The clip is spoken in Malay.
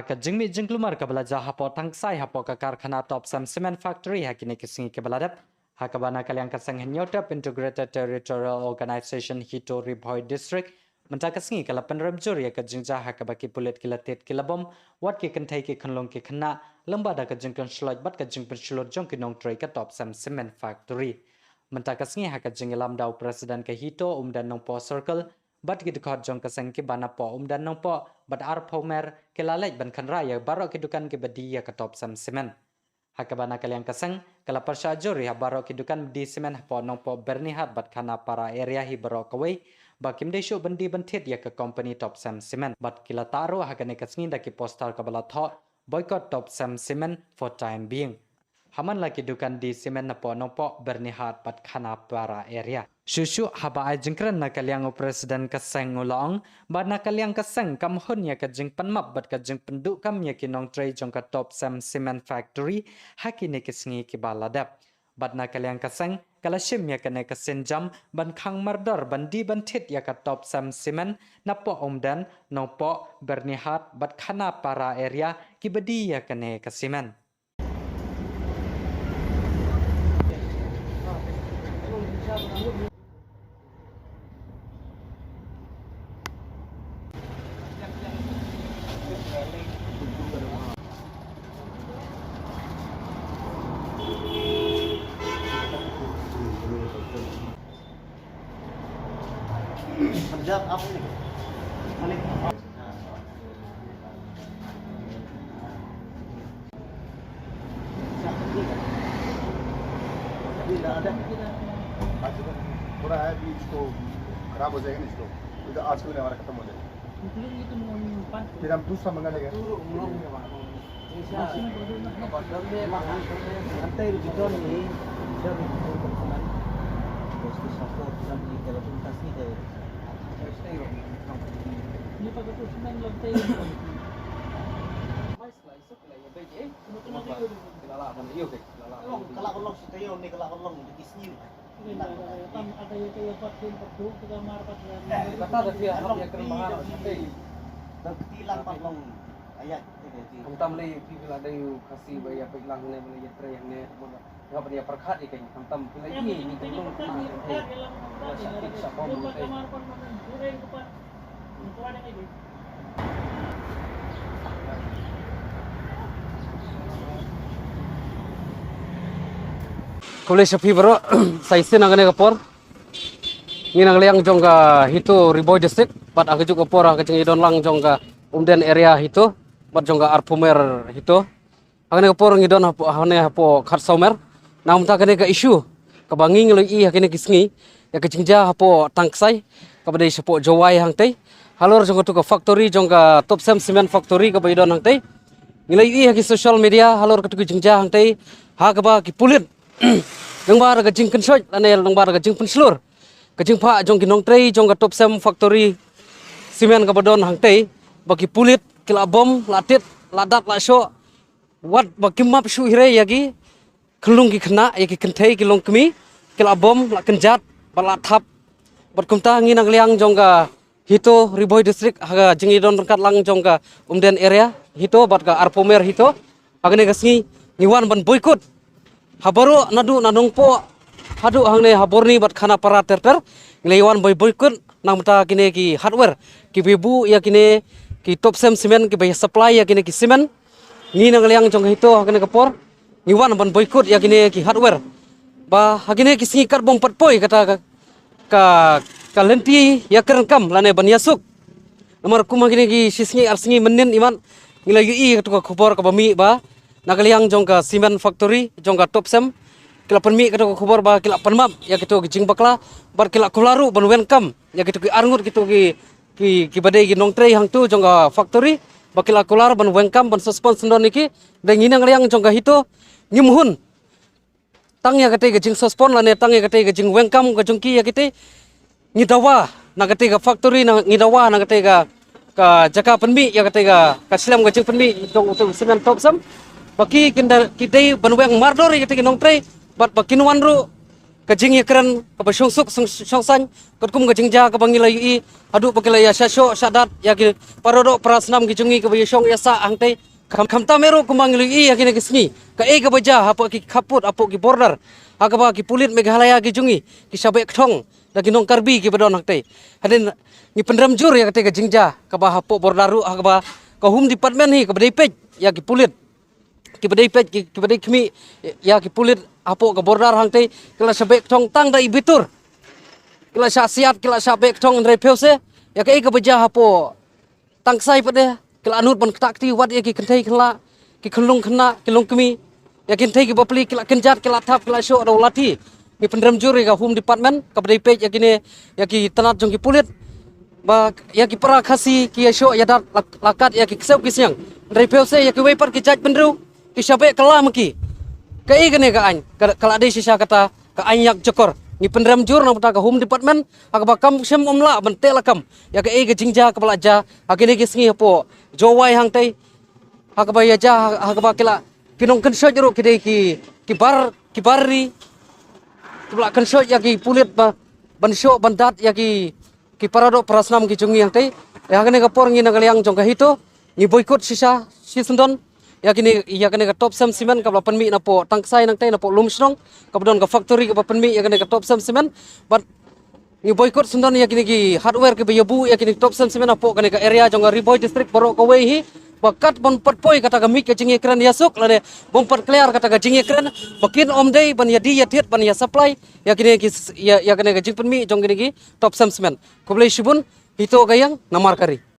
ka jingmi jingklumar ka bala jaha po tangsai ha po ka karkhana top sam cement factory ha kini kisingi ke baladap ha ka bana kalyang kasang hinyotap integrated territorial organization hito ribhoi district menta kasingi kala penremjur ya ka jingja ha ka baki pulit kilatet kilabom wat ki kantai ki khanlong ki khana lamba da ka jingkan slot bat ka jingpen slot jong ki nong tray ka top sam cement factory menta kasingi ha ka jingilam dau president ka hito dan nong po circle bat ki dukhat jong kasang ki bana po dan nong po bat ar pomer ke lalai ban khan raya barok ke dukan ke badi ya ke top sam semen hakabana kalian kasang kala persya jori ha barok ke dukan di semen po nong po bernihat bat khana para area hi barok kawai ba kimde shu bandi banthit ya ke company top sam semen bat kila taro hakane kasngi da ki postal kabala tho boycott top sam semen for time being haman laki dukan di semen na po nong po bernihat bat khana para area Shushu haba ai jingkran na kalyang presiden kaseng ulong ba na kalyang kaseng kam hun ya ka jing panmap bat ka jing penduk kam ya kinong tray jong ka top sam cement factory hakine kisngi ki baladap bat na kalyang kaseng kala shim ya ka ne ka senjam ban khang mardar bandi ban thit ya ka top sam cement na po dan no po bernihat bat khana para area ki badi ya ka ne ka cement Punjab apa ni? Malik. tidak ada. पूरा है भी इसको खराब हो जाएगा ना इसको तो आज को हमारा खत्म हो जाएगा फिर हम दूसरा मंगा लेंगे Tam lay pila dayu kasi baya piglang ne bali yatra ne nga bani perkhat ikan tam pila ini tulung sakit siapa mo tay Kole sapi bro saisi nangane kapor ni nangliang jongga hito Riboy district pat aga juga kapor aga ceng idon lang jongga umden area hito bat jongga arpumer hito agane kapor ngidon hane hapo khat saumer nam ta kane ka issue ka banging loi i hakene kisngi ya ka jingja hapo tangsai ka badai sapo jowai hangtai halor jongga tu ka factory jongga top sam cement factory ka baidon hangtai ngilai i haki social media halor ka tu jingja hangtai ha ka ba ki pulit nangbar ka jing kensoi lanel nangbar ka jing penslur ka jing pha jong kinong trei jong ka top sam factory cement ka badon hangtai bagi pulit kila bom latit ladat lasho wat bagi map shu hire yagi kelung ki khna yagi kenthei kilong kemi kila bom la kenjat bala thap bat kumta nginang liang jongga hito Riboy district haga jingi don kat lang jongga umden area hito bat ka arpomer hito agane gasngi ngiwan ban boykot habaro nadu nanong po hadu hangne haborni bat khana para terter ngleiwan boykot namta kine ki hardware ki bebu ya kine ki top sam cement ki bay supply ya kine ki cement ni nang liang jong hito hakene kapor ngiwan ban boykot ya kine ki hardware ba hakine ki singi kar bom patpoi kata ka lenti ya kerengkam lane ban yasuk nomor kuma kine ki sisngi arsingi menin iman ngilagi i ka khobor ka bami ba nakaliang jong ka cement factory jong ka top sam kila permi ka khobor ba kila panmap ya kito jing bakla bar kila kularu ban welcome ya kito ki arngut kito ki badai ki nong tray hang tu jongga factory bakila kular ban wengkam ban suspend sendon niki denginang liang jongga hito nyumhun tang ya kate gajing suspend lane tang ya kate gajing wengkam ka jongki ya kate ngidawa na kate ga factory na ngidawa na kate ga ka jaka penmi ya kate ga kaslam gajing penmi jong usul cement top sam baki kinda kidai ban weng mardor ya kate nong tray bat bakinwan ru kajing ikran ka basung suk song san kat kum kajing ja ka bangilai i adu pakilai ya sho shadat ya ki parodo prasnam ki jungi ka bayong ya sa angtai kham ta mero kumangilai i ya ki kisni ka e ka baja hapo ki khaput apo ki border agaba ki pulit meghalaya ki jungi ki sabek thong lagi nong karbi ki badon haktai hadin ni pendram jur ya kate kajing ja ka ba hapo bordaru agaba ka hum department hi ka badai pej ya ki pulit ki badai pej ki badai khmi ya ki pulit apo ka bordar hangtai kala sabek thong tang dai bitur kala siat kala sabek thong ndrai pheuse ya ka baja hapo tang sai pade kala anut ban takti wat ya ki kentai kala ki khulung khna ki longkmi ya kentai ki bapli kala kenjat kala thap kala sho ro lati ni pendram juri ka home department ka badai pej ya kini ya ki tanat jong ki pulit ba ya ki para khasi ki sho ya dat lakat ya ki kseu ki siang ndrai pheuse ya ki weper ki jaj pendru ki sabek kala maki kai gane ka an kala dei sisa kata ka an yak jokor ni pendram jur na ka home department akaba kam sem omla ban telakam ya ka ga jingja ka balaja akini kisngi hapo jowai hangtai akaba ya ja akaba kila kinong kan sojro kidei ki barri kibla kan soj ya ki pulit ba ban sho bandat ya ki parado prasnam ki jungi hangtai ya kane ka por ngi nagaliang jong ka hito ni boykot sisa sisundon ya kini ka top sam cement ka panmi na po tangksai nang tay na po lumsrong ka don ka factory ka panmi ya kini ka top sam cement but ni boycott sundan ya kini ki hardware ke bayabu ya kini top sam cement na po kani ka area jong Riboy district baro ka way hi bakat bon patpoy kata ka mik ka jingi kran yasuk lane bon pat clear kata ka jingi kran bakin om day ban ya di ya thiet ban ya supply ya kini ki ya kini ka jing panmi jong kini ki top sam cement ko blai shibun hito gayang namar kari